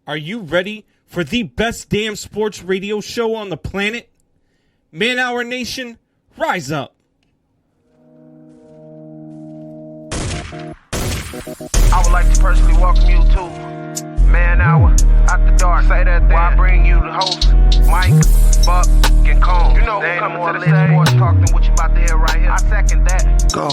Are you ready for the best damn sports radio show on the planet? Man Hour Nation, rise up. I would like to personally welcome you to Man Hour After Dark. Say that then. While I bring you the host, Mike, Buck, and Cone. You know who's coming to the stage. Sports talk than what you about to hear right here. I second that. Go.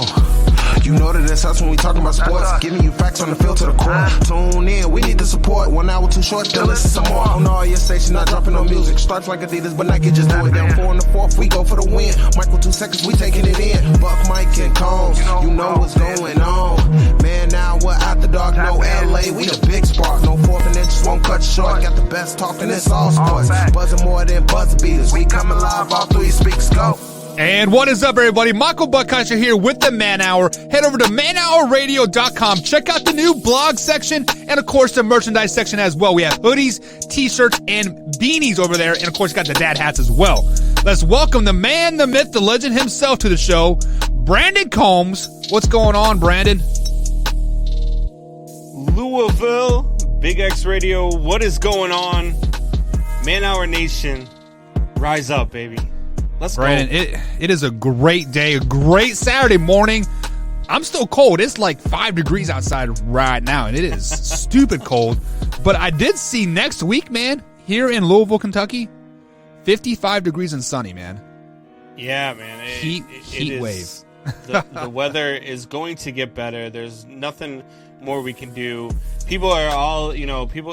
You know that it's us when we talking about sports. Giving you facts on the field to the core. Tune in, we need the support. 1 hour too short, then listen some more. On all your stations, not dropping no music. Stripes like Adidas, but Nike just do it. Down 4 in the 4th, we go for the win. Michael 2 seconds, we taking it in. Buck, Mike, and Combs, you know what's going on. Man, now we're After Dark, no LA, we the big spark. No 4th and inches won't cut you short. Got the best talking, it's all sports. Buzzing more than buzzer beaters. We coming live, all 3 speakers go. And what is up, everybody? Michael Buckcountry here with the Man Hour. Head over to manhourradio.com. Check out the new blog section and, of course, the merchandise section as well. We have hoodies, t-shirts, and beanies over there. And, of course, got the dad hats as well. Let's welcome the man, the myth, the legend himself to the show, Brandon Combs. What's going on, Brandon? Louisville, Big X Radio, what is going on? Man Hour Nation, rise up, baby. Let's Brandon, go. It is a great day, a great Saturday morning. I'm still cold. It's like 5 degrees outside right now, and it is stupid cold. But I did see next week, man, here in Louisville, Kentucky, 55 degrees and sunny, man. Yeah, man. Heat wave. The weather is going to get better. There's nothing more we can do. People are all,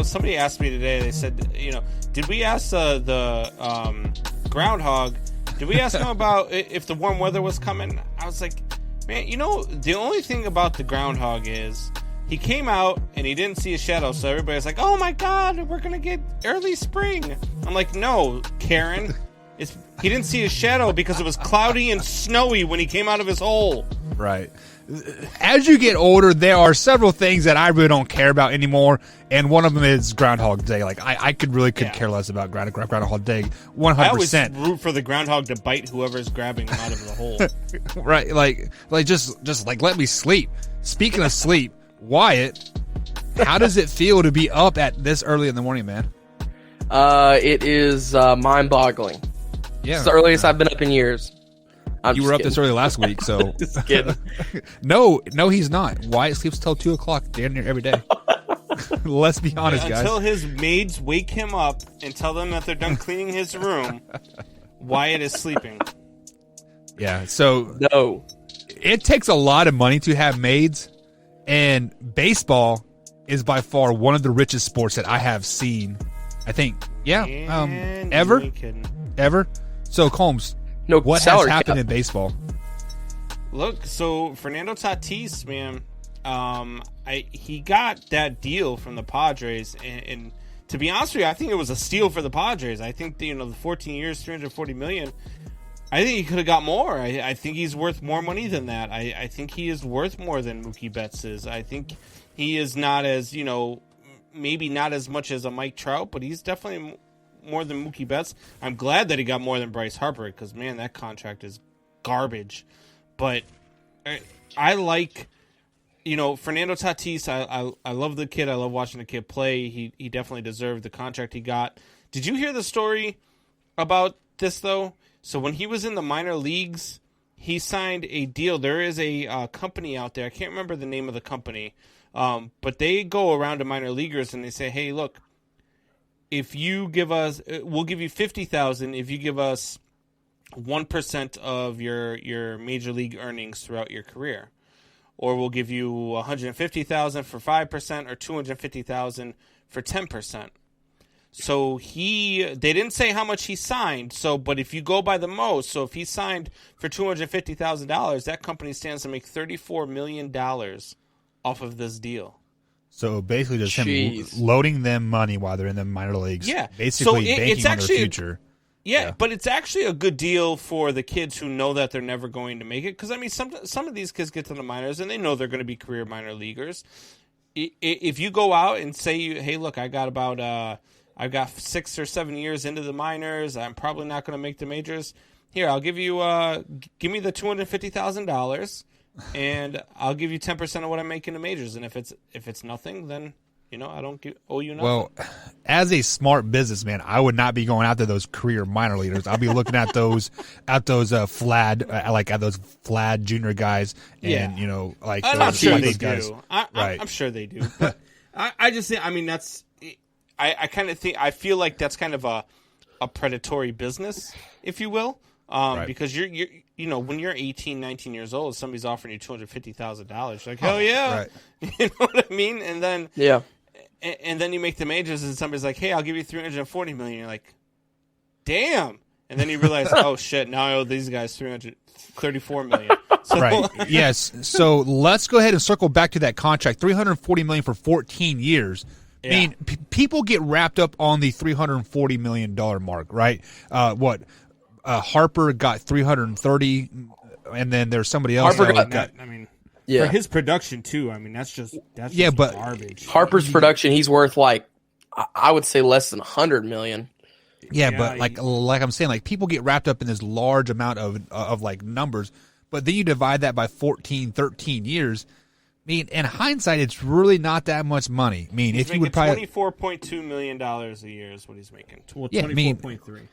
somebody asked me today, they said, did we ask the groundhog, did we ask him about if the warm weather was coming? I was like, man, the only thing about the groundhog is he came out and he didn't see a shadow, so everybody's like, oh my God, we're going to get early spring. I'm like, no, Karen. He didn't see a shadow because it was cloudy and snowy when he came out of his hole. Right. As you get older, there are several things that I really don't care about anymore, and one of them is Groundhog Day. Like I could care less about Groundhog Day. 100%. I always root for the groundhog to bite whoever's grabbing him out of the hole. Right, like just like let me sleep. Speaking of sleep, Wyatt, how does it feel to be up at this early in the morning, man? It is mind-boggling. Yeah, it's the earliest I've been up in years. You were up this early last week, so just kidding. No, he's not. Wyatt sleeps till 2:00 damn near every day. Let's be honest, guys. Until his maids wake him up and tell them that they're done cleaning his room, Wyatt is sleeping. Yeah, so no, it takes a lot of money to have maids, and baseball is by far one of the richest sports that I have seen. I think, ever. So, Combs, what has happened in baseball? Look, so Fernando Tatis, man, he got that deal from the Padres, and to be honest with you, I think it was a steal for the Padres. I think the 14 years, $340 million. I think he could have got more. I think he's worth more money than that. I think he is worth more than Mookie Betts is. I think he is not as maybe not as much as a Mike Trout, but he's definitely more than Mookie Betts. I'm glad that he got more than Bryce Harper because, man, that contract is garbage. But I like, Fernando Tatis. I love the kid. I love watching the kid play. He definitely deserved the contract he got. Did you hear the story about this, though? So when he was in the minor leagues, he signed a deal. There is a company out there. I can't remember the name of the company, but they go around to minor leaguers and they say, hey, look, if you give us, we'll give you $50,000 if you give us 1% of your major league earnings throughout your career, or we'll give you $150,000 for 5% or $250,000 for 10%. So they didn't say how much he signed. But if you go by the most, so if he signed for $250,000, that company stands to make $34 million off of this deal. So basically just him loading them money while they're in the minor leagues. Yeah. Basically banking on their future. Yeah, but it's actually a good deal for the kids who know that they're never going to make it. Because, I mean, some of these kids get to the minors and they know they're going to be career minor leaguers. If you go out and say, hey, look, I've got 6 or 7 years into the minors. I'm probably not going to make the majors. Here, I'll give you give me the $250,000, and I'll give you 10% of what I make in the majors. And if it's nothing, then I don't owe you nothing. Well, as a smart businessman, I would not be going after those career minor leaders. I'll be looking at those Flad junior guys, and like I'm those, sure like they those guys. do. Right. I'm sure they do. But I just think, I mean, I kind of think, I feel like that's kind of a predatory business, if you will, because you're when you're 18, 19 years old, somebody's offering you $250,000. Like, hell yeah, Right. You know what I mean? And then and then you make the majors, and somebody's like, hey, I'll give you $340 million. You're like, damn. And then you realize, oh shit, now I owe these guys $334 million. So, Right. Yes. So let's go ahead and circle back to that contract. $340 million for 14 years. I mean, people get wrapped up on the $340 million mark, right? Harper got 330, and then there's somebody else. Harper for his production too. I mean, that's just but garbage. Harper's production, he's worth like, I would say less than 100 million. Yeah, but like I'm saying, like people get wrapped up in this large amount of like numbers, but then you divide that by 14, 13 years. I mean, in hindsight, it's really not that much money. I mean, he's if you would probably $24.2 million a year is what he's making. Well, Yeah, I mean- 24.3.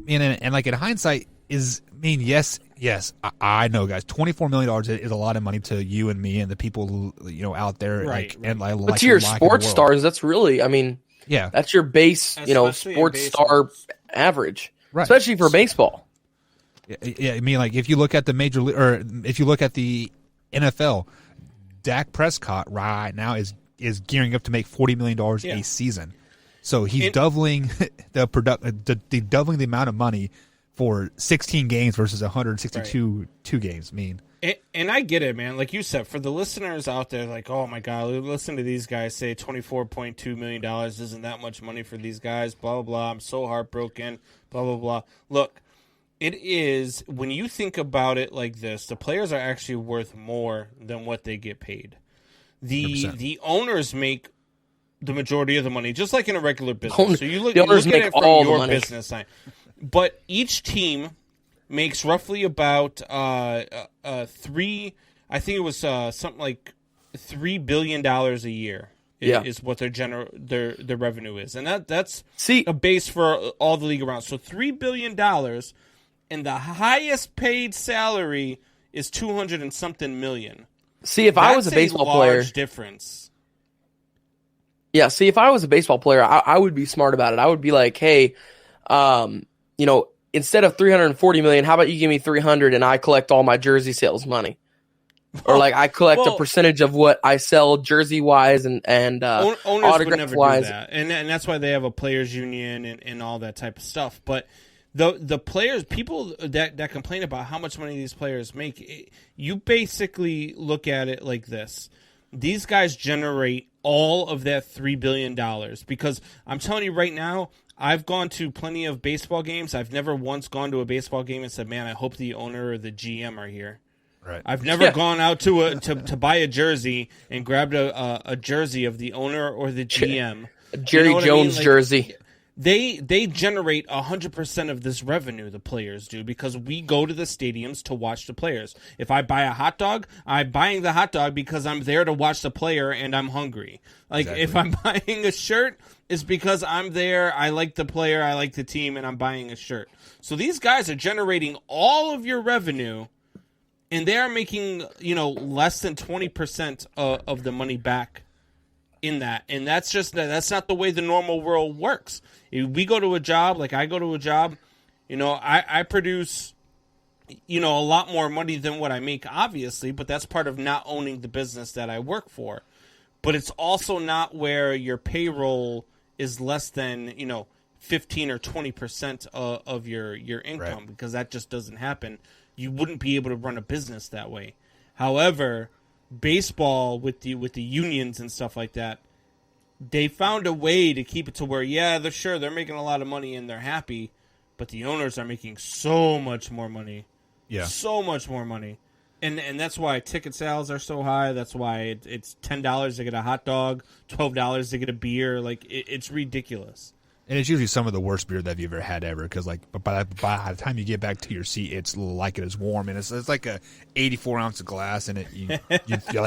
and like in hindsight yes, I know, guys. $24 million is a lot of money to you and me and the people who, out there. Right, And But like to your like in the sports world. stars, that's really, I mean, Yeah. that's your base, Especially in sports baseball. star average, Right. especially for baseball. Yeah, I mean, like if you look at the major league, or if you look at the NFL, Dak Prescott right now is gearing up to make $40 million a season. So he's doubling doubling the amount of money for 16 games versus 162 2 games. I mean, and I get it, man. Like you said, for the listeners out there, like, oh my god, listen to these guys say $24.2 million isn't that much money for these guys. Blah blah blah. I'm so heartbroken. Blah blah blah. Look, it is, when you think about it like this, the players are actually worth more than what they get paid. 100%. The owners make the majority of the money, just like in a regular business. So you look, the owners look at make it from all the your money. business side. But each team makes roughly about three. I think it was something like $3 billion a year. Is what their revenue is, and that's a base for all the league around. So $3 billion, and the highest paid salary is 200 and something million. See, if I was a baseball player, difference. Yeah, see, if I was a baseball player, I would be smart about it. I would be like, hey, instead of $340 million, how about you give me 300 and I collect all my jersey sales money? Or like I collect a percentage of what I sell jersey wise and owners would autograph never wise. do that, and that's why they have a players union and all that type of stuff. But the players, people that complain about how much money these players make, you basically look at it like this: these guys generate all of that $3 billion, because I'm telling you right now, I've gone to plenty of baseball games. I've never once gone to a baseball game and said, man, I hope the owner or the GM are here. Right. I've never gone out to buy a jersey and grabbed a jersey of the owner or the GM. Jerry Jones jersey. They generate 100% of this revenue, the players do, because we go to the stadiums to watch the players. If I buy a hot dog, I'm buying the hot dog because I'm there to watch the player and I'm hungry. Like, if I'm buying a shirt, it's because I'm there, I like the player, I like the team, and I'm buying a shirt. So these guys are generating all of your revenue, and they are making, less than 20% of the money back in that. And that's not the way the normal world works. If we go to a job, like I go to a job, I produce, a lot more money than what I make, obviously, but that's part of not owning the business that I work for. But it's also not where your payroll is less than, 15 or 20% of your income, Right. because that just doesn't happen. You wouldn't be able to run a business that way. However, baseball with the unions and stuff like that, they found a way to keep it to where, they're making a lot of money and they're happy, but the owners are making so much more money. Yeah. So much more money. And that's why ticket sales are so high. That's why it's $10 to get a hot dog, $12 to get a beer. Like, it's ridiculous. And it's usually some of the worst beer that you've ever had ever, because like by the time you get back to your seat, it's like it is warm, and it's like a 84-ounce of glass, and you throw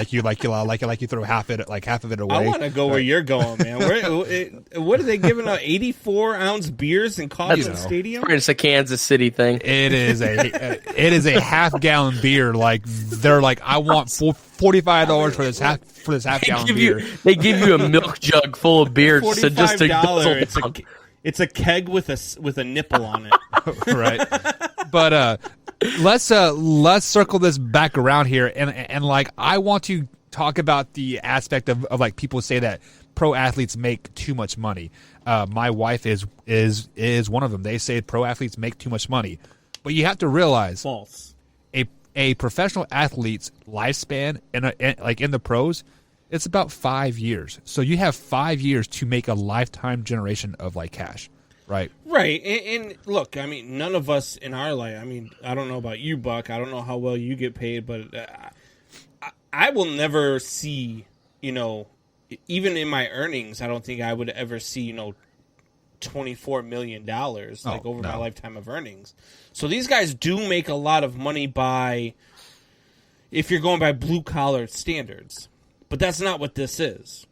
half of it away. I want to go where you're going, man. What are they giving out? 84-ounce beers in Kauffman Stadium? It's a Kansas City thing. It is a half-gallon beer. Like they're like, I want $45 for this half-gallon beer. They give you a milk jug full of beer $45. It's a keg with a nipple on it. Right. But let's circle this back around here, and like I want to talk about the aspect of like people say that pro athletes make too much money. My wife is one of them. They say pro athletes make too much money, but you have to realize false. A professional athlete's lifespan in the pros, it's about 5 years. So you have 5 years to make a lifetime generation of like cash, right? Right. And look, I mean, none of us in our life, I mean, I don't know about you, Buck. I don't know how well you get paid, but I will never see, even in my earnings, I don't think I would ever see, $24 million over my lifetime of earnings. So these guys do make a lot of money if you're going by blue collar standards. But that's not what this is.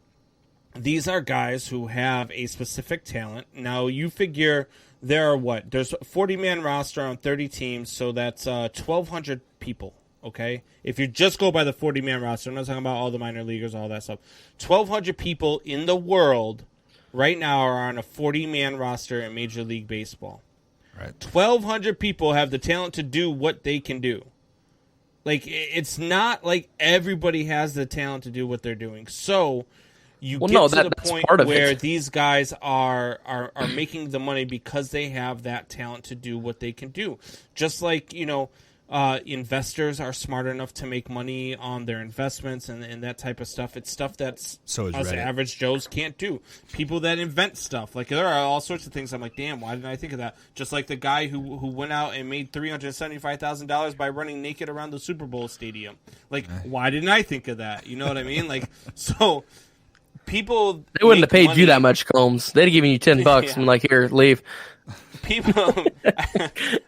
These are guys who have a specific talent. Now, you figure there's a 40-man roster on 30 teams, so that's 1,200 people, okay? If you just go by the 40-man roster, I'm not talking about all the minor leaguers, all that stuff. 1,200 people in the world right now are on a 40-man roster in Major League Baseball. Right. 1,200 people have the talent to do what they can do. Like, it's not like everybody has the talent to do what they're doing. So you get to the point where these guys are making the money because they have that talent to do what they can do. Just like, investors are smart enough to make money on their investments and that type of stuff. It's stuff that's us average Joes can't do. People that invent stuff. Like, there are all sorts of things I'm like, damn, why didn't I think of that? Just like the guy who went out and made $375,000 by running naked around the Super Bowl stadium. Like, why didn't I think of that? You know what I mean? Like, so people... They wouldn't have paid you that much, Combs. They'd have given you $10 and like, here, leave. People,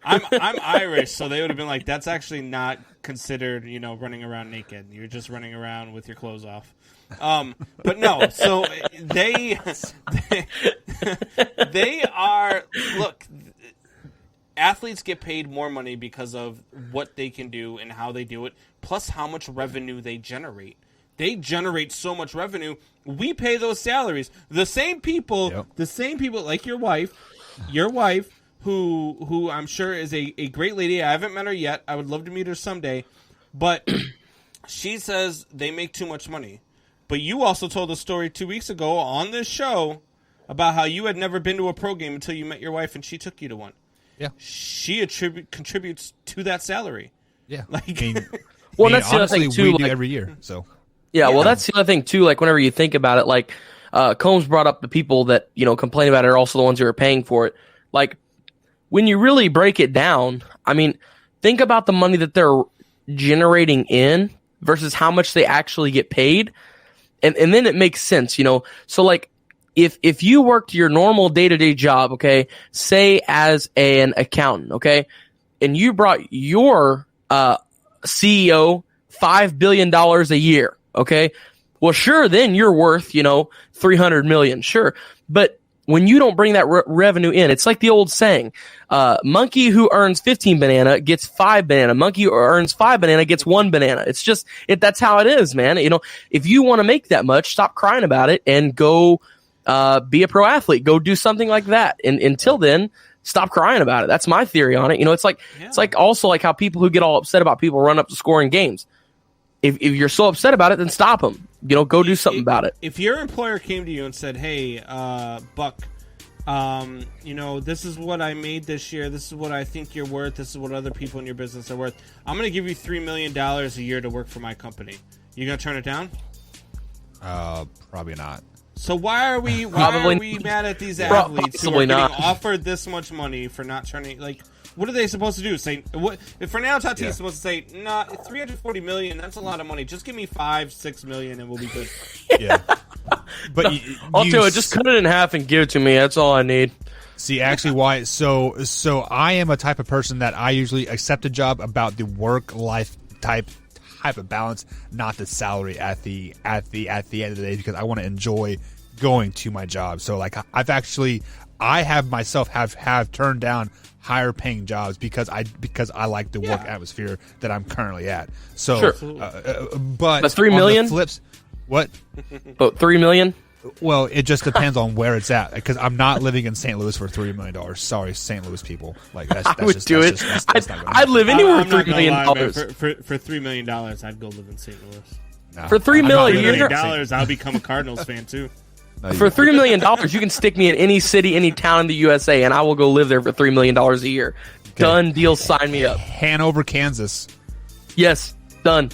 I'm Irish, so they would have been like, that's actually not considered, running around naked. You're just running around with your clothes off. But no, so they are, look, athletes get paid more money because of what they can do and how they do it, plus how much revenue they generate. They generate so much revenue. We pay those salaries. The same people like your wife, who I'm sure is a great lady. I haven't met her yet. I would love to meet her someday. But she says they make too much money. But you also told a story 2 weeks ago on this show about how you had never been to a pro game until you met your wife and she took you to one. Yeah. She contributes to that salary. Yeah. Like, that's the other thing too. We do every year, so. Yeah, well, that's the other thing too. Like, whenever you think about it, like Combs brought up the people that complain about it are also the ones who are paying for it. Like, when you really break it down, I mean, think about the money that they're generating in versus how much they actually get paid, and then it makes sense, So, like, if you worked your normal day-to-day job, okay, say as an accountant, okay, and you brought your CEO $5 billion a year. Okay. Well, sure. Then you're worth, $300 million. Sure. But when you don't bring that revenue in, it's like the old saying, monkey who earns 15 banana gets 5 banana. Monkey who earns 5 banana gets 1 banana. It's just, that's how it is, man. If you want to make that much, stop crying about it and go, be a pro athlete. Go do something like that. And until then, stop crying about it. That's my theory on it. It's like also like how people who get all upset about people run up to scoring games. If you're so upset about it, then stop them. Go do something about it. If your employer came to you and said, "Hey, Buck, this is what I made this year. This is what I think you're worth. This is what other people in your business are worth. I'm going to give you $3 million a year to work for my company." You going to turn it down? Probably not. So why are we mad at these athletes who are getting offered this much money for not turning? Like, what are they supposed to do? Say, what if Fernando Tatis is supposed to say, "Nah, $340 million. That's a lot of money. Just give me $5-6 million and we'll be good." Yeah. but I'll do it. Just cut it in half and give it to me. That's all I need. See, actually, why? So I am a type of person that I usually accept a job about the work-life type of balance, not the salary at the end of the day, because I want to enjoy going to my job. So, like, I have myself have turned down higher paying jobs because I like the work atmosphere that I'm currently at. So, sure. But 3 million flips, what? About 3 million. Well, it just depends on where it's at, because I'm not living in St. Louis for $3 million. Sorry, St. Louis people. Like that's I would just, do that's it. Just, that's not gonna I'd happen. live anywhere I'm for not $3 gonna million. lie, man. For $3 million, I'd go live in St. Louis. No, For $3 I'm not million, living you're- in St. $3 I'll become a Cardinals fan too. No, For $3 million, you can stick me in any city, any town in the USA, and I will go live there for $3 million a year. Done deal. Sign me up. Hanover, Kansas. Yes, done.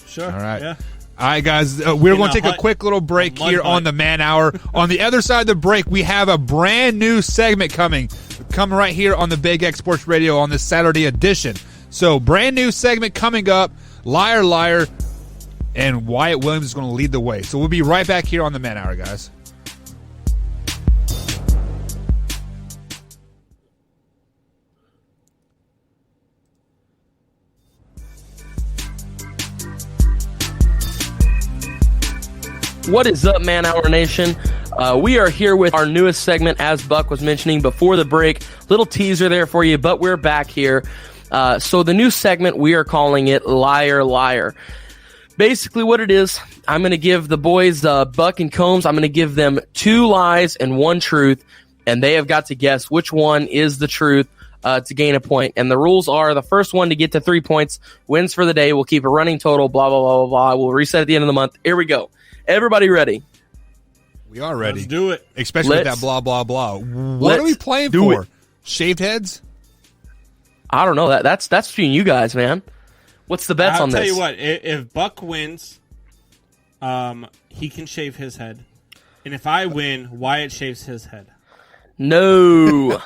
Sure. All right. Yeah. All right, guys, we're going to take a hut. quick little break A mud here hut. on the Man Hour. On the other side of the break, we have a brand new segment coming right here on the Big X Sports Radio on this Saturday edition. So, brand new segment coming up, Liar Liar, and Wyatt Williams is going to lead the way. So, we'll be right back here on the Man Hour, guys. What is up, Man Hour Nation? We are here with our newest segment, as Buck was mentioning before the break. Little teaser there for you, but we're back here. So the new segment, we are calling it Liar Liar. Basically what it is, I'm going to give the boys, Buck and Combs, I'm going to give them 2 lies and 1 truth, and they have got to guess which one is the truth to gain a point. And the rules are the first one to get to 3 points wins for the day. We'll keep a running total, blah, blah, blah, blah, blah. We'll reset at the end of the month. Here we go. Everybody ready? We are ready. Let's do it. Especially with that blah, blah, blah. What are we playing for? Shaved heads? I don't know. That's between you guys, man. What's the bets on this? I'll tell you what. If Buck wins, he can shave his head. And if I win, Wyatt shaves his head. No.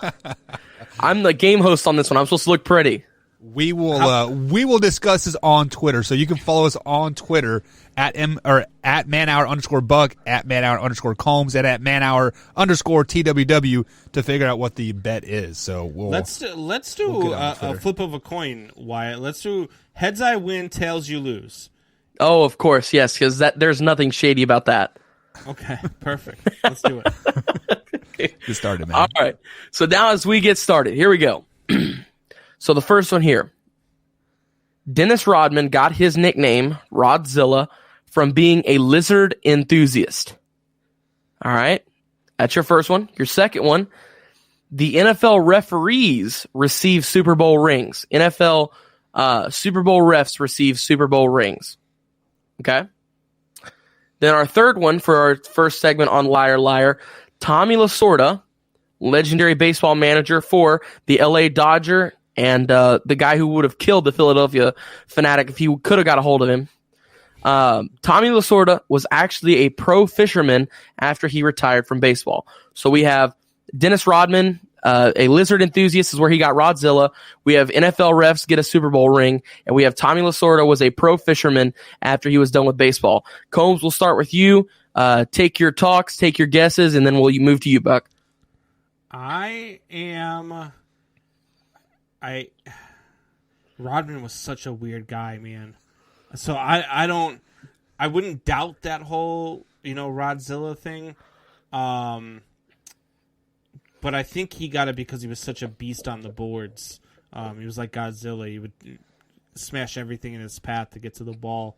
I'm the game host on this one. I'm supposed to look pretty. We will discuss this on Twitter, so you can follow us on Twitter at @manhour_Buck, at @manhour_Combs, and at @manhour_TWW to figure out what the bet is. So let's do a flip of a coin, Wyatt. Let's do heads I win, tails you lose. Oh, of course, yes, because there's nothing shady about that. Okay, perfect. Let's do it. Get started, man. All right. So now as we get started, here we go. So the first one here. Dennis Rodman got his nickname, Rodzilla, from being a lizard enthusiast. All right. That's your first one. Your second one. The NFL referees receive Super Bowl rings. NFL Super Bowl refs receive Super Bowl rings. Okay. Then our third one for our first segment on Liar Liar. Tommy Lasorda, legendary baseball manager for the LA Dodger, and the guy who would have killed the Philadelphia Fanatic if he could have got a hold of him. Tommy Lasorda was actually a pro fisherman after he retired from baseball. So we have Dennis Rodman, a lizard enthusiast is where he got Rodzilla. We have NFL refs get a Super Bowl ring, and we have Tommy Lasorda was a pro fisherman after he was done with baseball. Combs, we'll start with you. Take your talks, take your guesses, and then we'll move to you, Buck. Rodman was such a weird guy, man. So I wouldn't doubt that whole, Rodzilla thing. But I think he got it because he was such a beast on the boards. He was like Godzilla. He would smash everything in his path to get to the ball.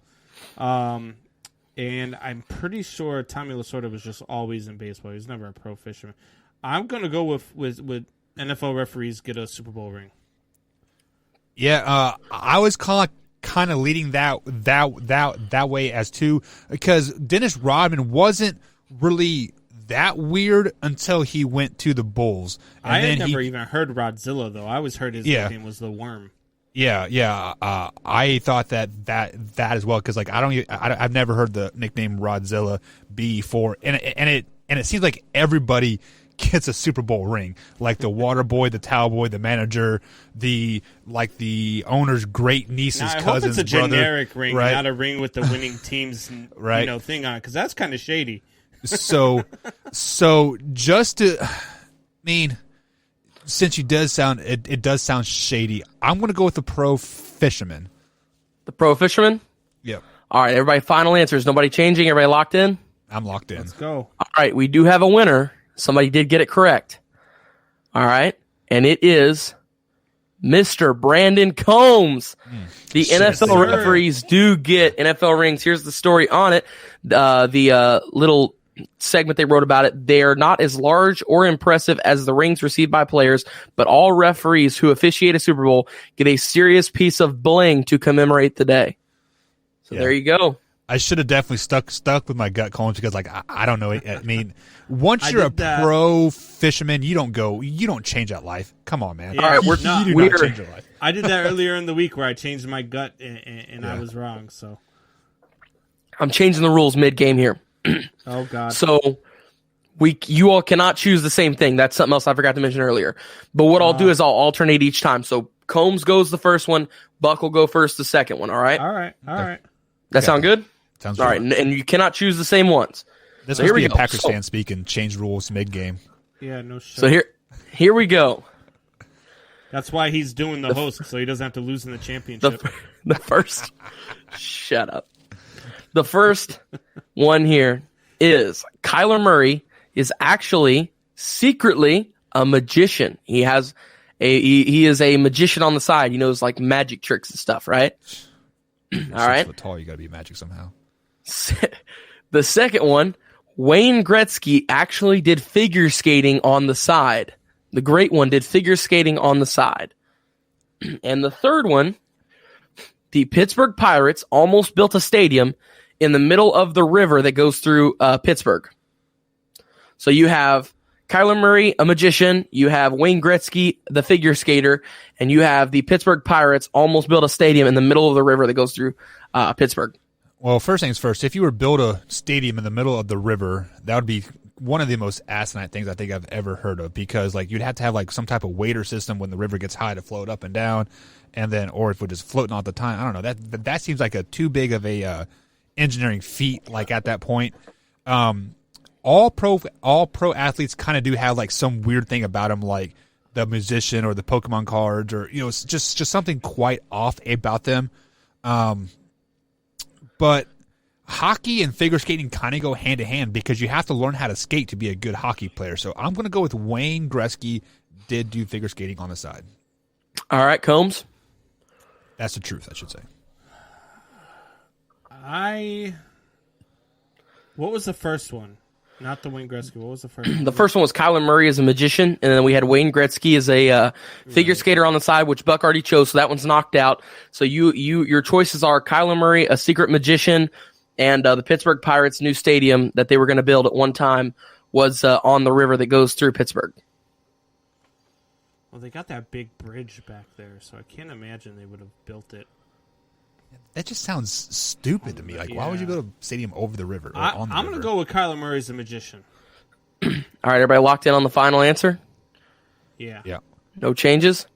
And I'm pretty sure Tommy Lasorda was just always in baseball. He was never a pro fisherman. I'm going to go with NFL referees get a Super Bowl ring. Yeah, I was kind of leading that way as too, because Dennis Rodman wasn't really that weird until he went to the Bulls. And I had never even heard Rodzilla, though. I always heard his nickname was the Worm. Yeah. I thought that as well, because like I've never heard the nickname Rodzilla before, and it seems like everybody gets a Super Bowl ring, like the water boy, the towel boy, the manager, the owner's great niece's now, I cousin's hope it's a brother, generic ring, right? not a ring with the winning team's right. thing on it, because that's kind of shady. So just to, I mean, since it does sound shady, I'm going to go with the pro fisherman. The pro fisherman? Yep. All right, everybody, final answers. Nobody changing? Everybody locked in? I'm locked in. Let's go. All right, we do have a winner. Somebody did get it correct. All right, and it is Mr. Brandon Combs. The NFL referees do get NFL rings. Here's the story on it. The little segment they wrote about it. They are not as large or impressive as the rings received by players, but all referees who officiate a Super Bowl get a serious piece of bling to commemorate the day. So there you go. I should have definitely stuck with my gut, Collins, because I don't know. I mean, once you're a pro fisherman, you don't change that life. Come on, man. Yeah, all right, you do not change your life. I did that earlier in the week where I changed my gut and I was wrong. So I'm changing the rules mid-game here. Oh God. So you all cannot choose the same thing. That's something else I forgot to mention earlier. But what I'll do is I'll alternate each time. So Combs goes the first one, Buck will go first the second one. All right. All right. That sound good? Sounds all right. And you cannot choose the same ones. This must be a Packers fan speaking. Change rules mid-game. Yeah, no shit. So here we go. That's why he's doing the host, so he doesn't have to lose in the championship. The first. Shut up. The first one here is Kyler Murray is actually secretly a magician. He is a magician on the side. He knows like magic tricks and stuff, right? All right. 6 foot tall, you got to be magic somehow. The second one, Wayne Gretzky actually did figure skating on the side. The great one did figure skating on the side. And the third one, the Pittsburgh Pirates almost built a stadium in the middle of the river that goes through Pittsburgh. So you have Kyler Murray, a magician, you have Wayne Gretzky, the figure skater, and you have the Pittsburgh Pirates almost built a stadium in the middle of the river that goes through Pittsburgh. Well, first things first, if you were to build a stadium in the middle of the river, that would be one of the most asinine things I think I've ever heard of, because like you'd have to have like some type of waiter system when the river gets high to float up and down, and then or if we're just floating all the time. I don't know. That seems like a too big of a engineering feat. Like at that point, all pro athletes kind of do have like some weird thing about them, like the musician or the Pokemon cards, or it's just something quite off about them. But hockey and figure skating kind of go hand to hand because you have to learn how to skate to be a good hockey player. So I'm going to go with Wayne Gretzky did do figure skating on the side. All right, Combs. That's the truth, I should say. What was the first one? Not the Wayne Gretzky. What was the first one? The first one was Kyler Murray as a magician, and then we had Wayne Gretzky as a figure skater on the side, which Buck already chose, so that one's knocked out. So your choices are Kyler Murray, a secret magician, and the Pittsburgh Pirates' new stadium that they were going to build at one time was on the river that goes through Pittsburgh. Well, they got that big bridge back there, so I can't imagine they would have built it. That just sounds stupid to me. Like, why would you build a stadium over the river? I'm going to go with Kyler Murray as a magician. All right, everybody locked in on the final answer? Yeah. No changes?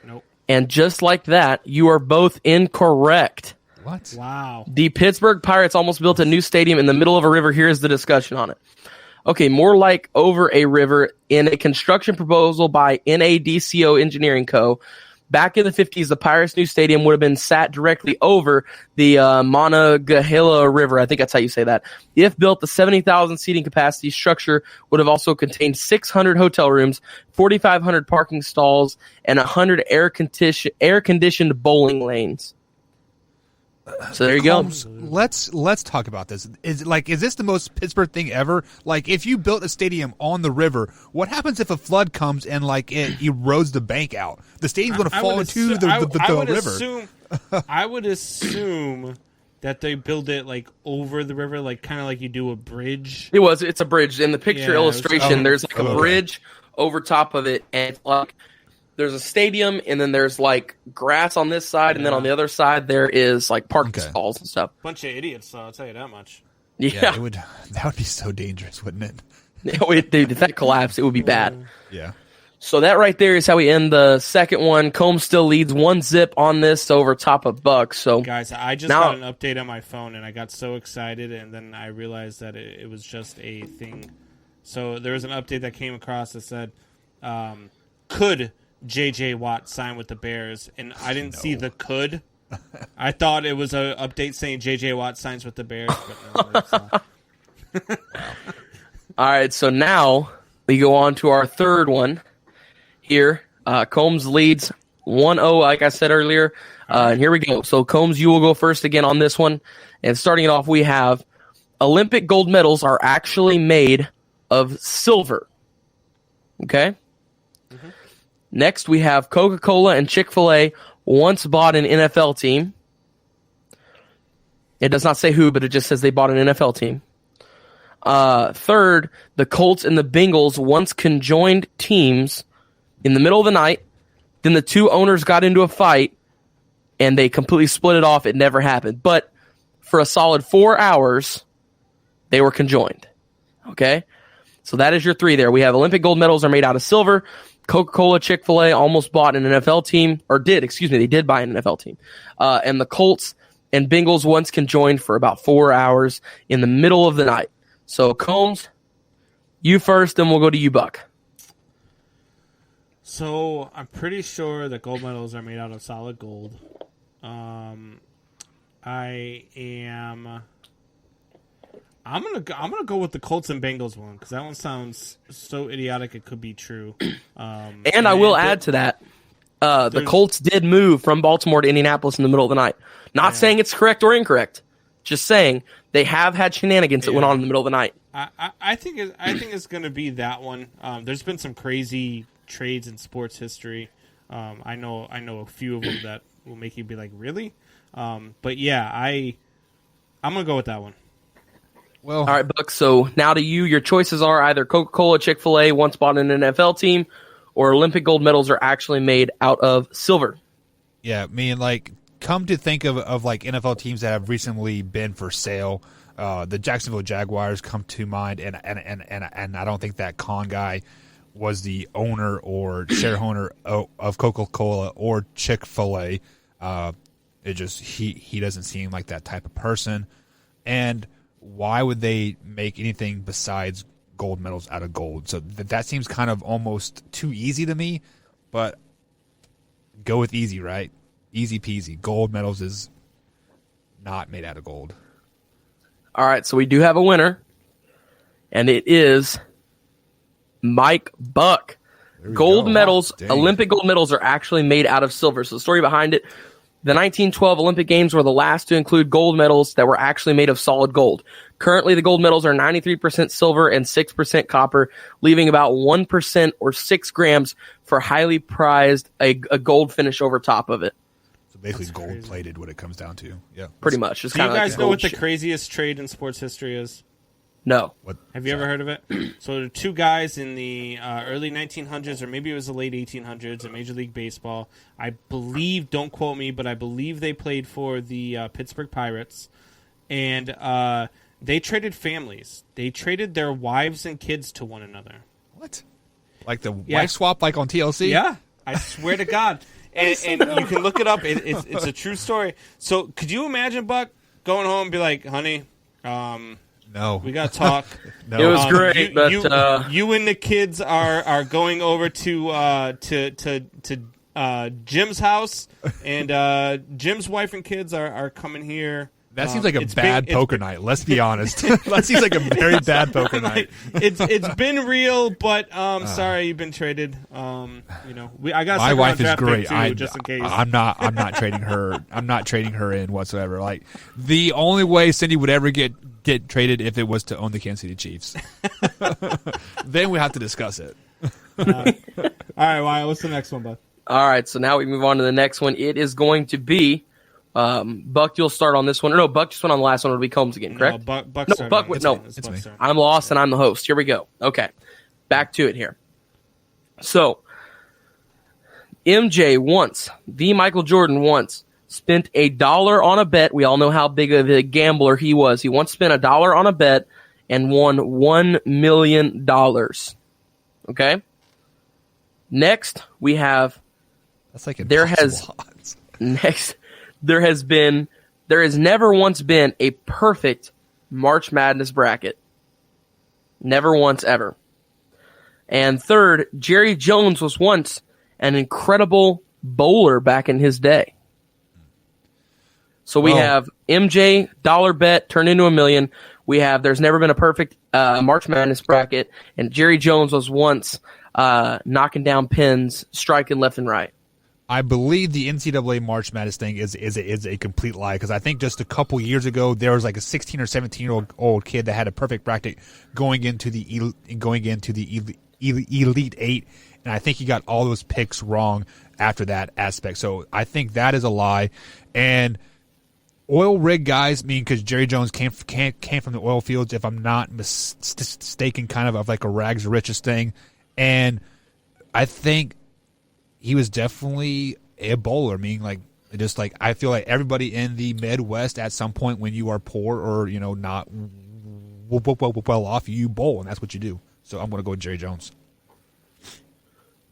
Nope. And just like that, you are both incorrect. What? Wow. The Pittsburgh Pirates almost built a new stadium in the middle of a river. Here's the discussion on it. Okay, more like over a river in a construction proposal by NADCO Engineering Co. Back in the 50s, the Pirates' new stadium would have been sat directly over the Monongahela River. I think that's how you say that. If built, the 70,000 seating capacity structure would have also contained 600 hotel rooms, 4,500 parking stalls, and 100 air-conditioned bowling lanes. So there you go. Let's talk about this. Is this the most Pittsburgh thing ever? Like, if you built a stadium on the river, what happens if a flood comes and like it erodes the bank out? The stadium's going to fall into the river. I would assume that they build it like over the river, like kind of like you do a bridge. It's a bridge. In the picture illustration, there's like a bridge over top of it, and it's like there's a stadium, and then there's like grass on this side, and then on the other side there is like parking stalls and stuff. Bunch of idiots, so I'll tell you that much. Yeah, that would be so dangerous, wouldn't it? Dude, if that collapsed, it would be bad. Yeah. So that right there is how we end the second one. Combs still leads 1-0 on this over top of Buck. So guys, I just got an update on my phone, and I got so excited, and then I realized that it was just a thing. So there was an update that came across that said, could J.J. Watt sign with the Bears? And I didn't see the could. I thought it was an update saying J.J. Watt signs with the Bears, but no, it's not. All right, so now we go on to our third one here. Combs leads 1-0, like I said earlier. And here we go. So, Combs, you will go first again on this one. And starting it off, we have Olympic gold medals are actually made of silver. Okay? Mm-hmm. Next, we have Coca-Cola and Chick-fil-A once bought an NFL team. It does not say who, but it just says they bought an NFL team. Third, the Colts and the Bengals once conjoined teams in the middle of the night. Then the two owners got into a fight, and they completely split it off. It never happened. But for a solid 4 hours, they were conjoined. Okay? So that is your three there. We have Olympic gold medals are made out of silver. Coca-Cola, Chick-fil-A almost bought an NFL team, or did, they did buy an NFL team. And the Colts and Bengals once conjoined for about 4 hours in the middle of the night. So, Combs, you first, then we'll go to you, Buck. So, I'm pretty sure that gold medals are made out of solid gold. I'm gonna go with the Colts and Bengals one, because that one sounds so idiotic it could be true. And I will add to that, the Colts did move from Baltimore to Indianapolis in the middle of the night. Not saying it's correct or incorrect, just saying they have had shenanigans that went on in the middle of the night. I think it's going to be that one. There's been some crazy trades in sports history. I know a few of them that will make you be like, really? But yeah, I'm gonna go with that one. Well, all right, Buck. So now to you, your choices are either Coca-Cola, Chick-fil-A once bought an NFL team, or Olympic gold medals are actually made out of silver. Yeah, come to think of like NFL teams that have recently been for sale, the Jacksonville Jaguars come to mind, and I don't think that Khan guy was the owner or shareholder of Coca-Cola or Chick-fil-A. It just he doesn't seem like that type of person. And why would they make anything besides gold medals out of gold? So that seems kind of almost too easy to me. But go with easy, right? Easy peasy. Gold medals is not made out of gold. All right, so we do have a winner, and it is Mike Buck. Gold medals, Olympic gold medals are actually made out of silver. So the story behind it, the 1912 Olympic Games were the last to include gold medals that were actually made of solid gold. Currently, the gold medals are 93% silver and 6% copper, leaving about 1% or 6 grams for highly prized a gold finish over top of it. Basically gold-plated, what it comes down to. Yeah, pretty much. It's do you guys like know what the craziest trade in sports history is? No. Have you ever heard of it? So there are two guys in the early 1900s, or maybe it was the late 1800s, in Major League Baseball. I believe, don't quote me, but I believe they played for the Pittsburgh Pirates. And they traded families. They traded their wives and kids to one another. What? Like the wife swap, like on TLC? Yeah, I swear to God. And you can look it up. It's a true story. So could you imagine Buck going home and be like, honey, no, we got to talk. No. It was great, but you and the kids are going over to Jim's house, and Jim's wife and kids are coming here. That seems like a bad poker night. Let's be honest. That seems like a very bad poker night. It's been real, but sorry, you've been traded. I got my wife is great. Just in case. I'm not trading her. I'm not trading her in whatsoever. Like the only way Cindy would ever get traded if it was to own the Kansas City Chiefs. Then we have to discuss it. All right, Wyatt, what's the next one, bud? All right, so now we move on to the next one. It is going to be. Buck, you'll start on this one. No, Buck just went on the last one. It'll be Combs again, correct? No, Buck no, Buck. No, it's me. I'm lost and I'm the host. Here we go. Okay, back to it here. So, MJ once, the Michael Jordan once, spent $1 on a bet. We all know how big of a gambler he was. He once spent $1 on a bet and won $1 million. Okay? Next, we have That's like there has never once been a perfect March Madness bracket. Never once ever. And third, Jerry Jones was once an incredible bowler back in his day. So we have MJ, dollar bet, turned into $1 million. We have there's never been a perfect March Madness bracket. And Jerry Jones was once knocking down pins, striking left and right. I believe the NCAA March Madness thing is a complete lie, because I think just a couple years ago there was like a 16 or 17-year-old kid that had a perfect bracket going into the Elite Eight, and I think he got all those picks wrong after that aspect. So I think that is a lie. And oil rig guys, because Jerry Jones came from the oil fields, if I'm not mistaken, kind of like a rags to riches thing, and I think he was definitely a bowler. I feel like everybody in the Midwest at some point, when you are poor or not well off, you bowl, and that's what you do. So I'm going to go with Jerry Jones.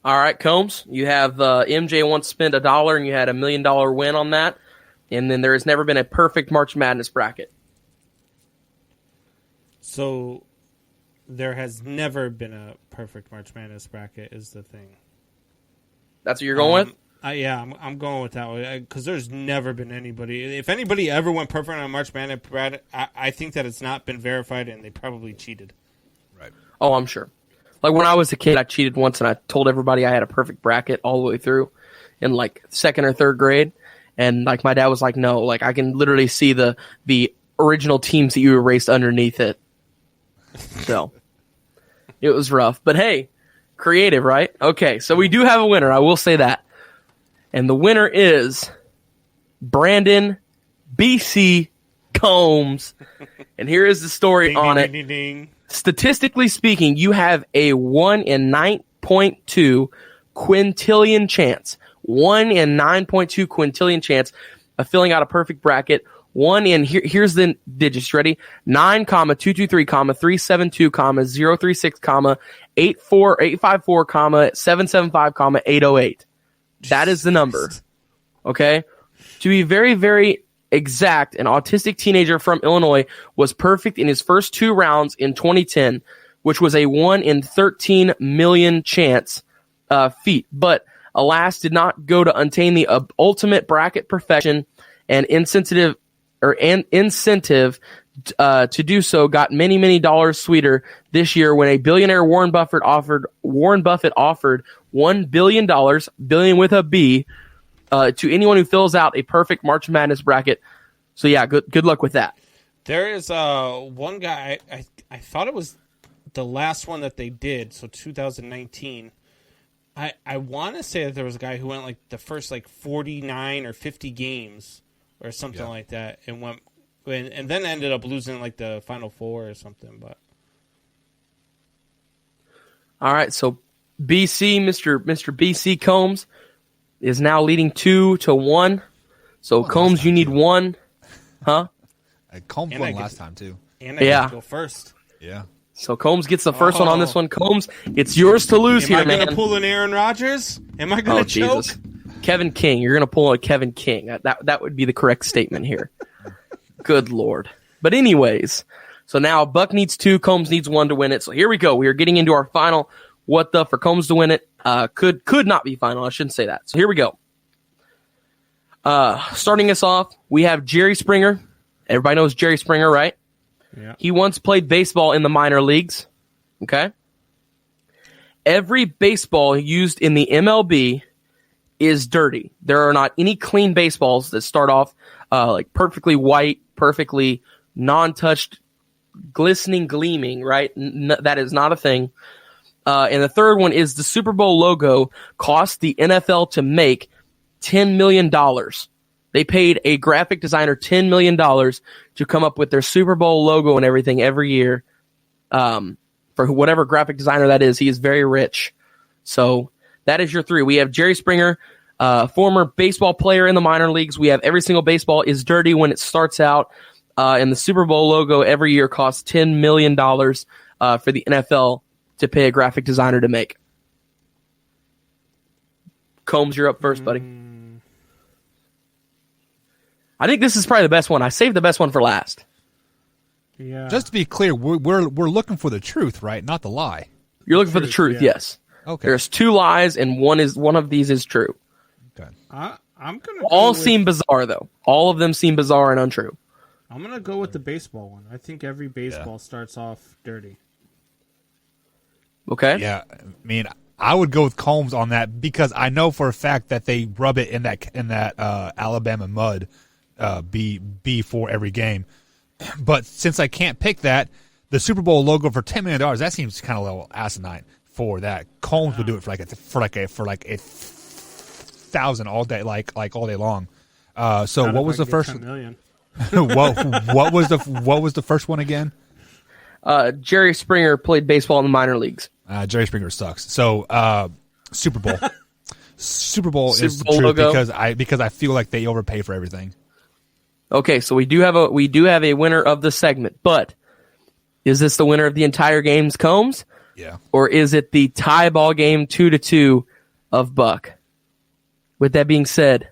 All right, Combs, you have MJ once spent $1 and you had $1 million win on that, and then there has never been a perfect March Madness bracket. So there has never been a perfect March Madness bracket is the thing. That's what you're going with? Yeah, I'm going with that one, because there's never been anybody. If anybody ever went perfect on a March Madness bracket, I think that it's not been verified and they probably cheated. Right. Oh, I'm sure. Like when I was a kid, I cheated once and I told everybody I had a perfect bracket all the way through in like second or third grade. And like my dad was like, no, like I can literally see the original teams that you erased underneath it. So it was rough. But hey, creative, right? Okay, so we do have a winner. I will say that. And the winner is Brandon BC Combs. And here is the story on it. Ding, ding. Statistically speaking, you have a 1 in 9.2 quintillion chance. 1 in 9.2 quintillion chance of filling out a perfect bracket. 1 in, here's the digits, ready? 9, 223, 372, 036, 854, 775, 808. That is the number. Okay? To be very, very exact, an autistic teenager from Illinois was perfect in his first 2 rounds in 2010, which was a 1 in 13 million chance feat. But alas, did not go to attain the ultimate bracket perfection, and incentive to do so got many, many dollars sweeter this year when a billionaire Warren Buffett offered $1 billion, billion with a B, to anyone who fills out a perfect March Madness bracket. So yeah, good luck with that. There is one guy, I thought it was the last one that they did, so 2019. I want to say that there was a guy who went like the first 49 or 50 games or something like that, and then ended up losing like the Final Four or something. But all right, so Mr. BC Combs is now leading 2-1. So Combs, you need 1, huh? Combs won last time too. And I get to go first. Yeah. So Combs gets the first one on this one. Combs, it's yours to lose here, man. Am I going to pull an Aaron Rodgers? Am I going to choke? Jesus. Kevin King. You're going to pull a Kevin King. That would be the correct statement here. Good Lord. But anyways, so now Buck needs 2, Combs needs 1 to win it. So here we go. We are getting into our final what the for Combs to win it. Could not be final. I shouldn't say that. So here we go. Starting us off, we have Jerry Springer. Everybody knows Jerry Springer, right? Yeah. He once played baseball in the minor leagues. Okay? Every baseball used in the MLB is dirty. There are not any clean baseballs that start off like perfectly white, perfectly non-touched, glistening, gleaming, right? That is not a thing. And the third one is the Super Bowl logo cost the NFL to make $10 million. They paid a graphic designer $10 million to come up with their Super Bowl logo and everything every year. For whatever graphic designer that is, he is very rich. So that is your 3. We have Jerry Springer, former baseball player in the minor leagues. We have every single baseball is dirty when it starts out. And the Super Bowl logo every year costs $10 million for the NFL to pay a graphic designer to make. Combs, you're up first, buddy. I think this is probably the best one. I saved the best one for last. Yeah. Just to be clear, we're looking for the truth, right? Not the lie. You're looking for the truth, yeah. yes. Okay. There's 2 lies, and one of these is true. Okay. I'm gonna All seem bizarre, though. All of them seem bizarre and untrue. I'm gonna go with the baseball one. I think every baseball starts off dirty. Okay? Yeah, I mean, I would go with Combs on that because I know for a fact that they rub it in that Alabama mud before every game. But since I can't pick that, the Super Bowl logo for $10 million, that seems kind of a little asinine for that. Combs would do it for like 1,000 all day, like all day long. So Not what if was I the get first? 10 million. what was the first one again? Jerry Springer played baseball in the minor leagues. Jerry Springer sucks. So Super Bowl. Super Bowl is Super the Bowl truth logo. because I feel like they overpay for everything. Okay, so we do have a winner of the segment, but is this the winner of the entire game's Combs? Yeah. Or is it the tie ball game 2-2 of Buck? With that being said,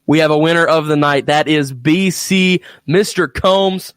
we have a winner of the night. That is BC, Mr. Combs.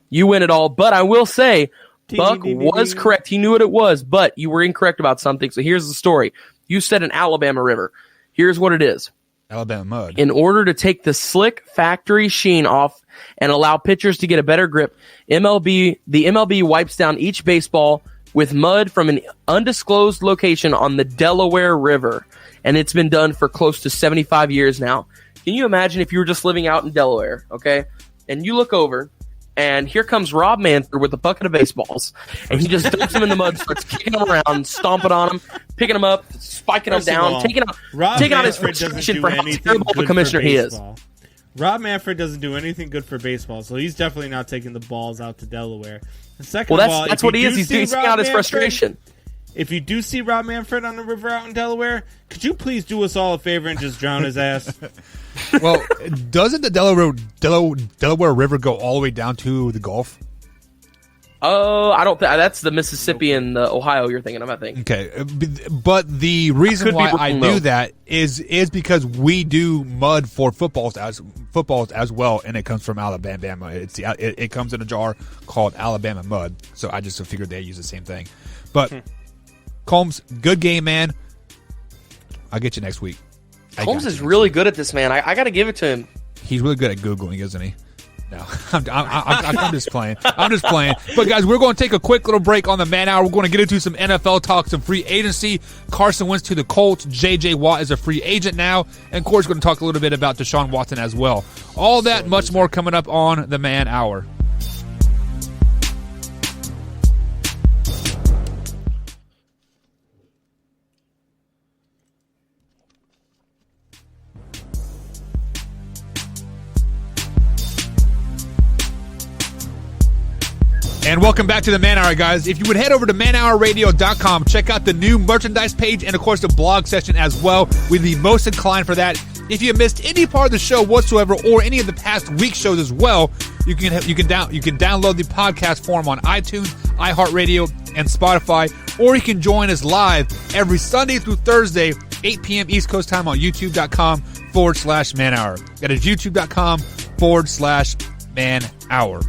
You win it all, but I will say, Buck was correct. He knew what it was, but you were incorrect about something. So here's the story. You said an Alabama river. Here's what it is. Alabama mud. In order to take the slick factory sheen off and allow pitchers to get a better grip, the MLB wipes down each baseball with mud from an undisclosed location on the Delaware River. And it's been done for close to 75 years now. Can you imagine if you were just living out in Delaware, okay? And you look over, and here comes Rob Manfred with a bucket of baseballs, and he just dumps them in the mud, starts kicking them around, stomping on them, picking them up, spiking them down, taking out his frustration for how terrible of a commissioner he is. Rob Manfred doesn't do anything good for baseball, so he's definitely not taking the balls out to Delaware. And second Well, of all, that's what he is. He's taking out his frustration. If you do see Rob Manfred on the river out in Delaware, could you please do us all a favor and just drown his ass? Well, doesn't the Delaware River go all the way down to the Gulf? Oh, I don't think that's the Mississippi and the Ohio you're thinking of, I think. Okay, but the reason why I do that is because we do mud for footballs as well, and it comes from Alabama. It comes in a jar called Alabama mud. So I just figured they use the same thing. But Combs, good game, man. I'll get you next week. Combs is really good at this, man. I got to give it to him. He's really good at Googling, isn't he? No, I'm just playing. I'm just playing. But, guys, we're going to take a quick little break on the Man Hour. We're going to get into some NFL talk, some free agency. Carson Wentz to the Colts. J.J. Watt is a free agent now. And, of course, we're going to talk a little bit about Deshaun Watson as well. All that much more coming up on the Man Hour. And welcome back to the Man Hour, guys. If you would head over to manhourradio.com, check out the new merchandise page and, of course, the blog section as well. We'd be most inclined for that. If you missed any part of the show whatsoever or any of the past week shows as well, you can download the podcast form on iTunes, iHeartRadio, and Spotify, or you can join us live every Sunday through Thursday, 8 p.m. East Coast time on youtube.com/Man Hour. That is youtube.com/Man Hour.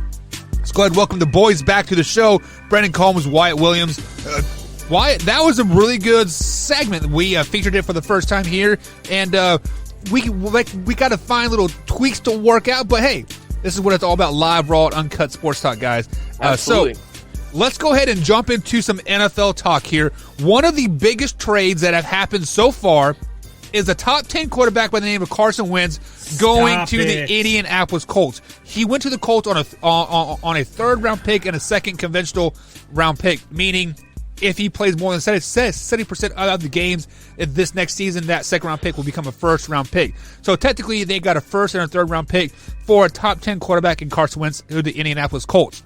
Let's go ahead and welcome the boys back to the show. Brendan Combs, Wyatt Williams. Wyatt, that was a really good segment. We featured it for the first time here, and we got to find little tweaks to work out. But hey, this is what it's all about: live, raw, uncut sports talk, guys. Absolutely. So let's go ahead and jump into some NFL talk here. One of the biggest trades that have happened so far is a top 10 quarterback by the name of Carson Wentz going to the Indianapolis Colts. He went to the Colts on a third-round pick and a second conventional round pick, meaning if he plays more than 70% of the games this next season, that second-round pick will become a first-round pick. So technically, they got a first and a third-round pick for a top 10 quarterback in Carson Wentz to the Indianapolis Colts.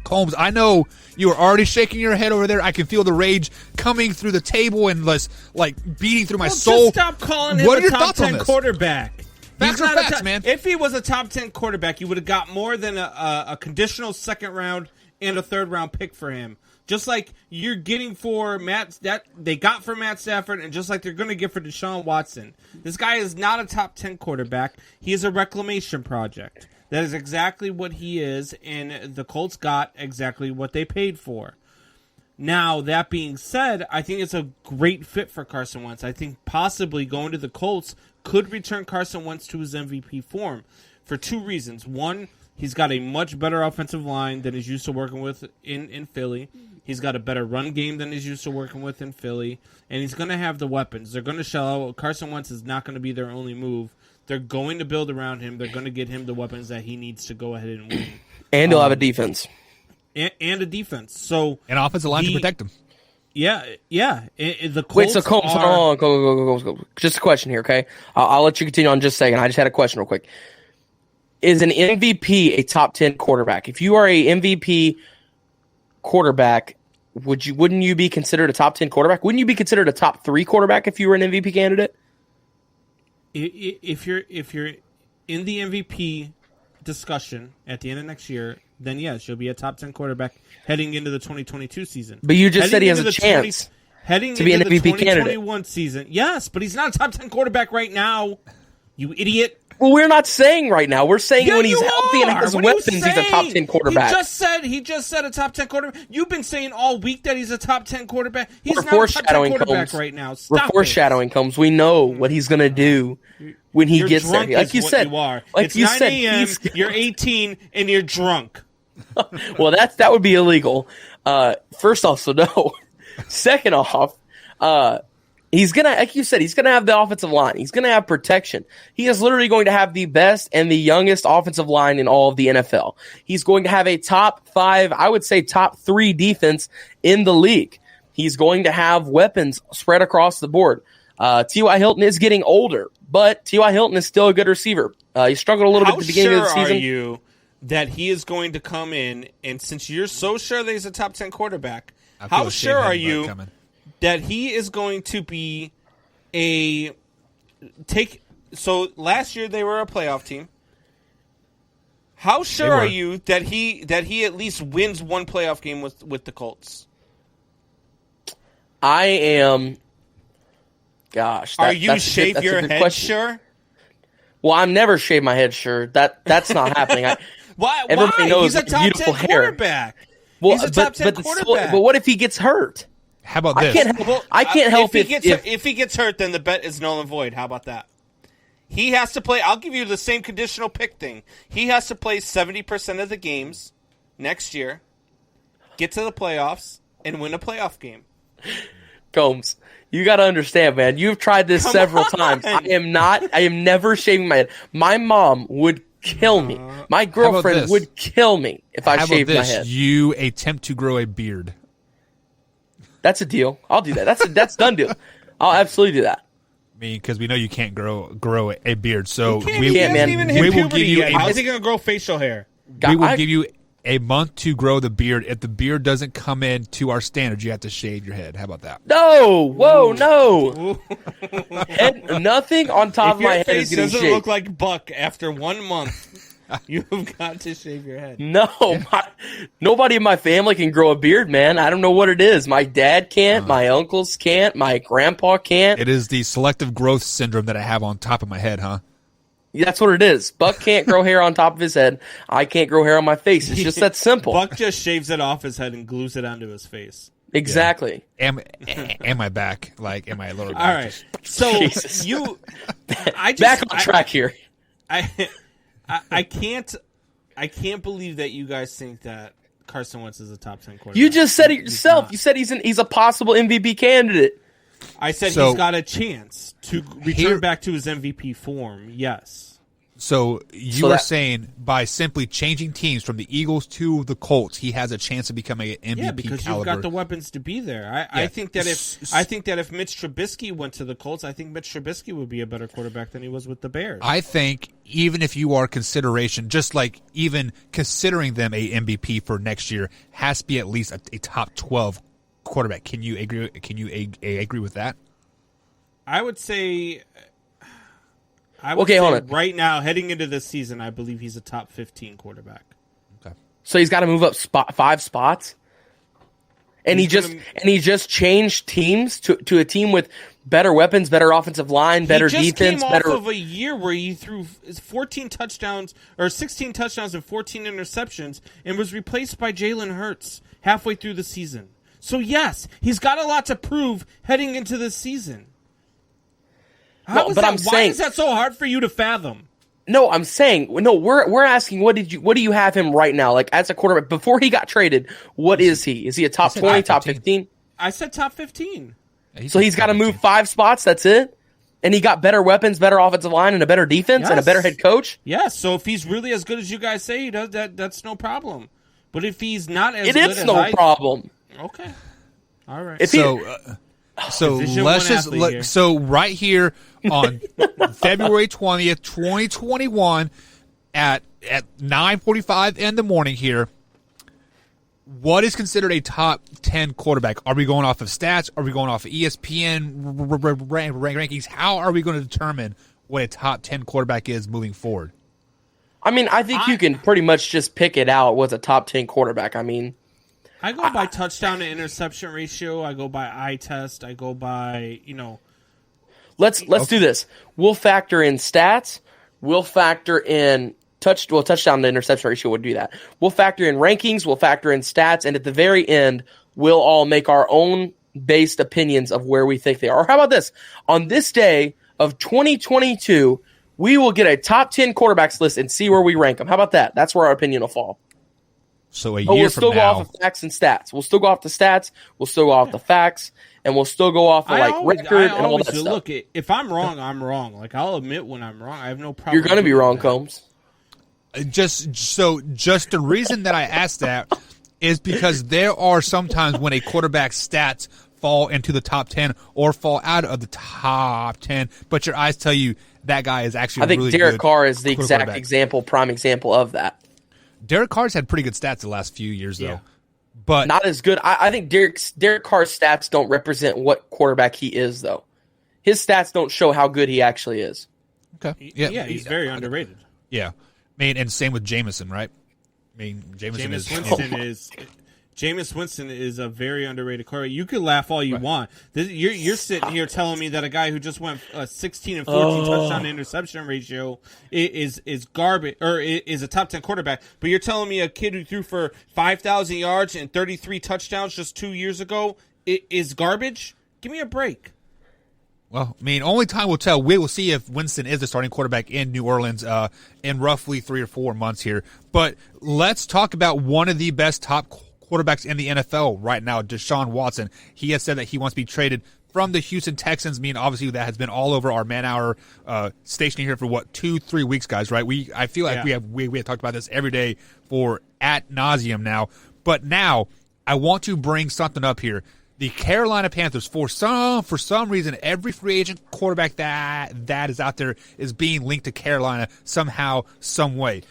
Combs, I know you are already shaking your head over there. I can feel the rage coming through the table and like beating through my soul. Just stop calling him what are your a top thoughts on 10 this? quarterback. Facts are facts, man. If he was a top 10 quarterback, you would have got more than a conditional second round and a third round pick for him Just like you're getting for that they got for Matt Stafford, and just like they're going to get for Deshaun Watson. This guy is not a top 10 quarterback. He is a reclamation project. That is exactly what he is, and the Colts got exactly what they paid for. Now, that being said, I think it's a great fit for Carson Wentz. I think possibly going to the Colts could return Carson Wentz to his MVP form for two reasons. One, he's got a much better offensive line than he's used to working with in Philly. He's got a better run game than he's used to working with in Philly. And he's going to have the weapons. They're going to shell out. Carson Wentz is not going to be their only move. They're going to build around him. They're going to get him the weapons that he needs to go ahead and win. And he'll have a defense. And a defense. So an offensive line to protect him. Yeah. The Colts Wait, so Combs, go. Just a question here, okay? I'll let you continue on in just a second. I just had a question real quick. Is an MVP a top 10 quarterback? If you are a MVP quarterback, wouldn't you be considered a top 10 quarterback? Wouldn't you be considered a top 3 quarterback if you were an MVP candidate? If you're in the MVP discussion at the end of next year, then yes, you'll be a top 10 quarterback heading into the 2022 season. But you just said he has a chance heading to be an into the MVP 2021 candidate season. Yes, but he's not a top 10 quarterback right now. You idiot. Well, we're not saying right now. We're saying Yeah, when he's you healthy and are. has What are you weapons, he's a top saying? 10 quarterback. He just said a top 10 quarterback. You've been saying all week that he's a top 10 quarterback. He's We're not a top 10 foreshadowing quarterback Combs. right now. We're Stop foreshadowing Combs. We know what he's going to do when he You're gets there. drunk Like is you what said, you are. like It's you 9 said, a.m., he's- you're 18, and you're drunk. well, that would be illegal. First off, so no. Second off, he's gonna, like you said, he's gonna have the offensive line. He's gonna have protection. He is literally going to have the best and the youngest offensive line in all of the NFL. He's going to have a top 5, I would say top 3 defense in the league. He's going to have weapons spread across the board. T.Y. Hilton is getting older, but T.Y. Hilton is still a good receiver. He struggled a little bit at the beginning of the season. How sure are you that he is going to come in, and since you're so sure that he's a top 10 quarterback, how sure are you that he is going to be so last year they were a playoff team. How sure are you that he at least wins one playoff game with the Colts? I am. Gosh, are you shave your head question. Sure? Well, I'm never shave my head sure. That's not happening. Why? Everybody knows he's a top 10 quarterback. Well, he's a top 10 quarterback. But what if he gets hurt? How about this? I can't help if he gets hurt, then the bet is null and void. How about that? He has to play. I'll give you the same conditional pick thing. He has to play 70% of the games next year, get to the playoffs, and win a playoff game. Combs, you got to understand, man. You've tried this several times. I am never shaving my head. My mom would kill me. My girlfriend would kill me if I shaved my head. You attempt to grow a beard. That's a deal. I'll do that. That's done deal. I'll absolutely do that. I mean, because we know you can't grow a beard, so we will give you. How's he gonna grow facial hair? We will give you a month to grow the beard. If the beard doesn't come in to our standards, you have to shave your head. How about that? No, whoa, no. Nothing on top of my head is getting shaved. Doesn't look like Buck after 1 month. You've got to shave your head. No, nobody in my family can grow a beard, man. I don't know what it is. My dad can't. My uncles can't. My grandpa can't. It is the selective growth syndrome that I have on top of my head, huh? That's what it is. Buck can't grow hair on top of his head. I can't grow hair on my face. It's just that simple. Buck just shaves it off his head and glues it onto his face. Exactly. Yeah. And my back, like, and my lower back. All right. So Jesus. back on track here. I can't believe that you guys think that Carson Wentz is a top 10 quarterback. You just said it yourself. You said he's a possible MVP candidate. I said he's got a chance to return back to his MVP form. Yes. So you are saying by simply changing teams from the Eagles to the Colts, he has a chance of becoming an MVP caliber. Yeah, because you've got the weapons to be there. I think that if Mitch Trubisky went to the Colts, I think Mitch Trubisky would be a better quarterback than he was with the Bears. I think even if you are consideration, just like even considering them a MVP for next year, has to be at least a top 12 quarterback. Can you agree? Can you agree with that? I would say. Hold on. Right now, heading into this season, I believe he's a top 15 quarterback. Okay. So he's got to move up 5 spots. And he just changed teams to a team with better weapons, better offensive line, better defense. Came off of a year where he threw 14 touchdowns or 16 touchdowns and 14 interceptions, and was replaced by Jalen Hurts halfway through the season. So yes, he's got a lot to prove heading into this season. Why is that so hard for you to fathom? No, I'm saying we're asking what do you have him right now? Like as a quarterback before he got traded, what is he? Is he a top 20, top 15? I said top 15. So he's got to move 5 spots, that's it? And he got better weapons, better offensive line, and a better defense, and a better head coach? Yes, so if he's really as good as you guys say he does, that's no problem. But if he's not as good as It is no problem. Okay. All right. So right here on February 20th, 2021 at 9:45 in the morning here, what is considered a top 10 quarterback? Are we going off of stats? Are we going off of ESPN rankings? How are we going to determine what a top 10 quarterback is moving forward? I mean, I think you can pretty much just pick it out what's a top 10 quarterback. I mean, I go by touchdown to interception ratio. I go by eye test. I go by, Let's do this. We'll factor in stats. We'll factor in touchdown to interception ratio would do that. We'll factor in rankings. We'll factor in stats. And at the very end, we'll all make our own based opinions of where we think they are. Or how about this? On this day of 2022, we will get a top 10 quarterbacks list and see where we rank them. How about that? That's where our opinion will fall. So we'll still go off of facts and stats. We'll still go off the stats. We'll still go off the facts, and we'll still go off of record and all that stuff. Look, if I'm wrong, I'm wrong. Like I'll admit when I'm wrong. I have no problem. You're going to be wrong, Combs. Just the reason that I asked that is because there are sometimes when a quarterback's stats fall into the top 10 or fall out of the top 10, but your eyes tell you that guy is actually. I think really Derek good Carr is the exact prime example of that. Derek Carr's had pretty good stats the last few years, though. But not as good. I think Derek Carr's stats don't represent what quarterback he is, though. His stats don't show how good he actually is. Okay. Yeah, he's very underrated. Yeah. I mean, and same with Jameson, right? I mean, Jameis Winston is a very underrated quarterback. You could laugh all you want. You're sitting here telling me that a guy who just went 16 and 14 touchdown to interception ratio is garbage or is a top 10 quarterback. But you're telling me a kid who threw for 5,000 yards and 33 touchdowns just 2 years ago is garbage? Give me a break. Well, I mean, only time will tell. We will see if Winston is the starting quarterback in New Orleans in roughly 3 or 4 months here. But let's talk about one of the best top quarterbacks in the NFL right now, Deshaun Watson. He has said that he wants to be traded from the Houston Texans. I mean, obviously that has been all over our Man Hour station here for 2-3 weeks, guys. Right? I feel like we have talked about this every day for ad nauseum now. But now I want to bring something up here. The Carolina Panthers, for some reason, every free agent quarterback that is out there is being linked to Carolina somehow, some way.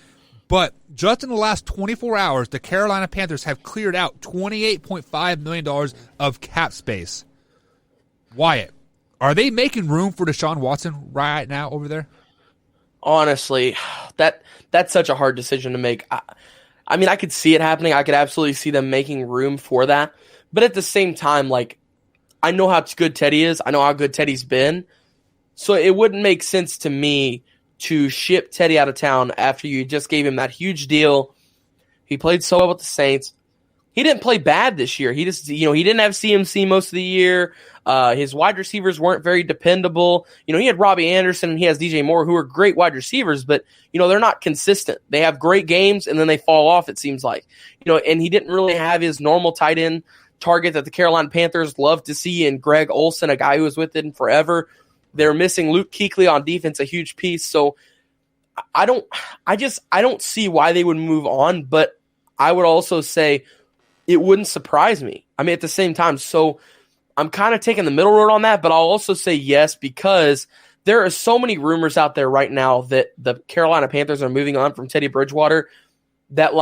But just in the last 24 hours, the Carolina Panthers have cleared out $28.5 million of cap space. Wyatt, are they making room for Deshaun Watson right now over there? Honestly, that's such a hard decision to make. I mean, I could see it happening. I could absolutely see them making room for that. But at the same time, I know how good Teddy is. I know how good Teddy's been. So it wouldn't make sense to me to ship Teddy out of town after you just gave him that huge deal. He played so well with the Saints. He didn't play bad this year. He just, he didn't have CMC most of the year. His wide receivers weren't very dependable. He had Robbie Anderson and he has DJ Moore, who are great wide receivers, but, they're not consistent. They have great games and then they fall off, it seems like. And he didn't really have his normal tight end target that the Carolina Panthers love to see in Greg Olsen, a guy who was with them forever. They're missing Luke Kuechly on defense, a huge piece. So I don't see why they would move on, but I would also say it wouldn't surprise me. I mean, at the same time, so I'm kind of taking the middle road on that, but I'll also say yes, because there are so many rumors out there right now that the Carolina Panthers are moving on from Teddy Bridgewater that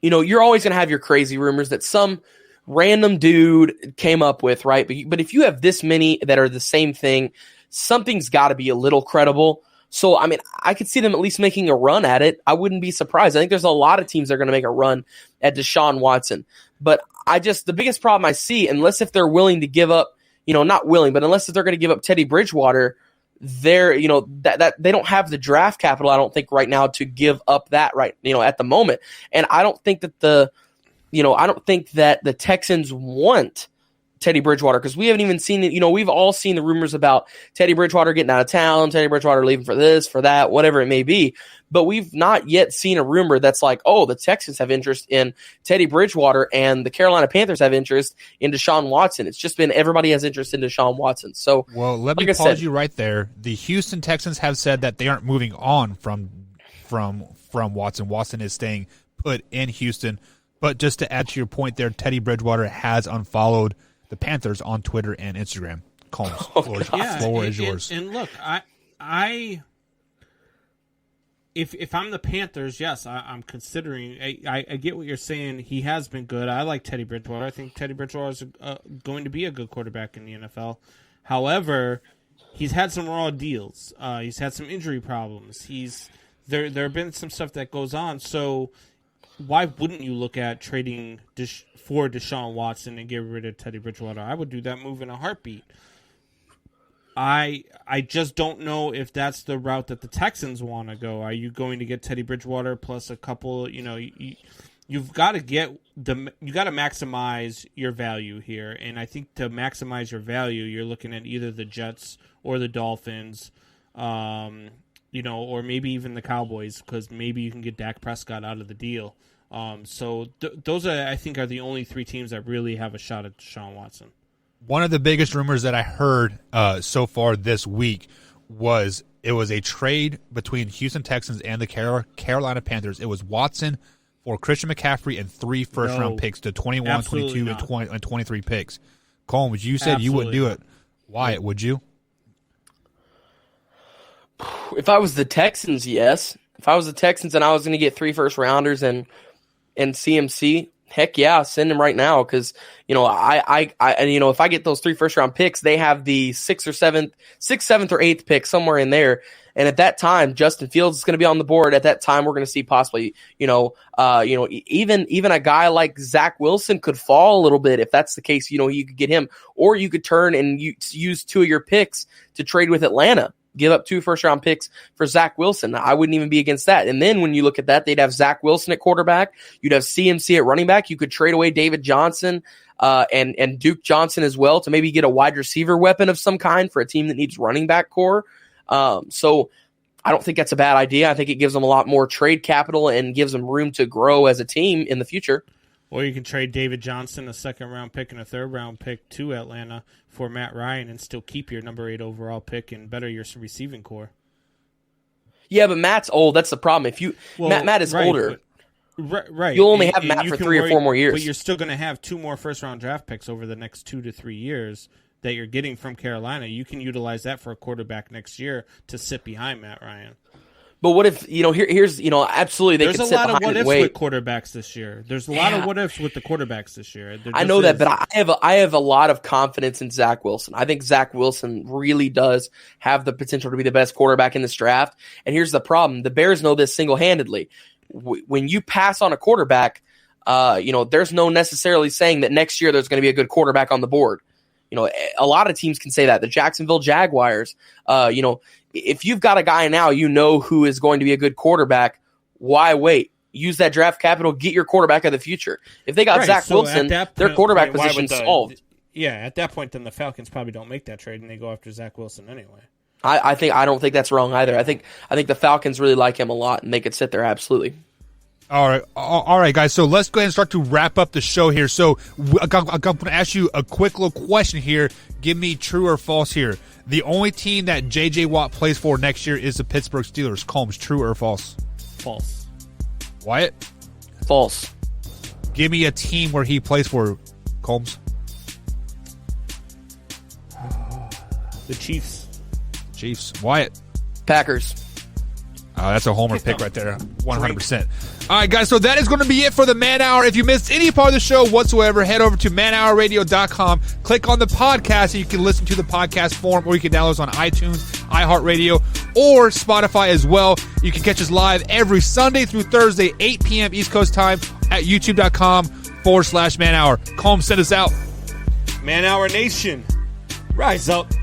you're always going to have your crazy rumors that some random dude came up with, right? But if you have this many that are the same thing, something's got to be a little credible. So, I mean, I could see them at least making a run at it. I wouldn't be surprised. I think there's a lot of teams that are going to make a run at Deshaun Watson. But the biggest problem I see, unless if they're willing to give up, not willing, but unless if they're going to give up Teddy Bridgewater, they're, that they don't have the draft capital, I don't think right now to give up that at the moment. And I don't think that the Texans want Teddy Bridgewater, because we haven't even seen it. We've all seen the rumors about Teddy Bridgewater getting out of town, Teddy Bridgewater leaving for this, for that, whatever it may be. But we've not yet seen a rumor that's like, oh, the Texans have interest in Teddy Bridgewater and the Carolina Panthers have interest in Deshaun Watson. It's just been everybody has interest in Deshaun Watson. So, well, let me pause you right there. The Houston Texans have said that they aren't moving on from Watson. Watson is staying put in Houston. But just to add to your point there, Teddy Bridgewater has unfollowed the Panthers on Twitter and Instagram. Combs, floor is yours. And look, if I'm the Panthers, yes, I'm considering. I get what you're saying. He has been good. I like Teddy Bridgewater. I think Teddy Bridgewater is going to be a good quarterback in the NFL. However, he's had some raw deals. He's had some injury problems. There have been some stuff that goes on. So why wouldn't you look at trading for Deshaun Watson and get rid of Teddy Bridgewater? I would do that move in a heartbeat. I just don't know if that's the route that the Texans want to go. Are you going to get Teddy Bridgewater plus a couple? You've got to maximize your value here, and I think to maximize your value, you're looking at either the Jets or the Dolphins, or maybe even the Cowboys, because maybe you can get Dak Prescott out of the deal. So those I think are the only three teams that really have a shot at Deshaun Watson. One of the biggest rumors that I heard so far this week was it was a trade between Houston Texans and the Carolina Panthers. It was Watson for Christian McCaffrey and 3 first-round picks to 21, 22, and 23 picks. Combs, you said you wouldn't do it. Why would you? If I was the Texans, yes. If I was the Texans and I was going to get 3 first-rounders and CMC, heck yeah, send them right now, because if I get those 3 first-round picks, they have the 6th, 7th, or 8th pick somewhere in there, and at that time, Justin Fields is going to be on the board. At that time, we're going to see possibly, even a guy like Zach Wilson could fall a little bit. If that's the case, you could get him, or you could turn and use 2 of your picks to trade with Atlanta. Give up 2 first-round picks for Zach Wilson. I wouldn't even be against that. And then when you look at that, they'd have Zach Wilson at quarterback. You'd have CMC at running back. You could trade away David Johnson and Duke Johnson as well to maybe get a wide receiver weapon of some kind for a team that needs running back core. So I don't think that's a bad idea. I think it gives them a lot more trade capital and gives them room to grow as a team in the future. Or you can trade David Johnson, a 2nd-round pick and a 3rd-round pick to Atlanta for Matt Ryan and still keep your number 8 overall pick and better your receiving core. Yeah, but Matt's old. That's the problem. Matt is older. Right. You'll only have Matt for 3 or 4 more years. But you're still going to have 2 more first-round draft picks over the next 2 to 3 years that you're getting from Carolina. You can utilize that for a quarterback next year to sit behind Matt Ryan. But what if, here's, absolutely they could sit behind and wait. There's a lot of what ifs with quarterbacks this year. There's a lot of what ifs with the quarterbacks this year. I know that, but I have a lot of confidence in Zach Wilson. I think Zach Wilson really does have the potential to be the best quarterback in this draft. And here's the problem. The Bears know this single-handedly. When you pass on a quarterback, there's no necessarily saying that next year there's going to be a good quarterback on the board. A lot of teams can say that. The Jacksonville Jaguars, if you've got a guy now, who is going to be a good quarterback, why wait? Use that draft capital, get your quarterback of the future. If they got Zach Wilson, their quarterback position solved. Yeah, at that point, then the Falcons probably don't make that trade and they go after Zach Wilson anyway. I don't think that's wrong either. I think the Falcons really like him a lot and they could sit there absolutely. All right, guys. So let's go ahead and start to wrap up the show here. So I'm going to ask you a quick little question here. Give me true or false here. The only team that J.J. Watt plays for next year is the Pittsburgh Steelers. Combs, true or false? False. Wyatt? False. Give me a team where he plays for, Combs. The Chiefs. Wyatt? Packers. That's a homer pick right there, 100%. All right, guys, so that is going to be it for the Man Hour. If you missed any part of the show whatsoever, head over to manhourradio.com, click on the podcast, and you can listen to the podcast form, or you can download us on iTunes, iHeartRadio, or Spotify as well. You can catch us live every Sunday through Thursday, 8 p.m. East Coast time at youtube.com/. Facebook.com/man hour. Combs, send us out. Man Hour Nation, rise up.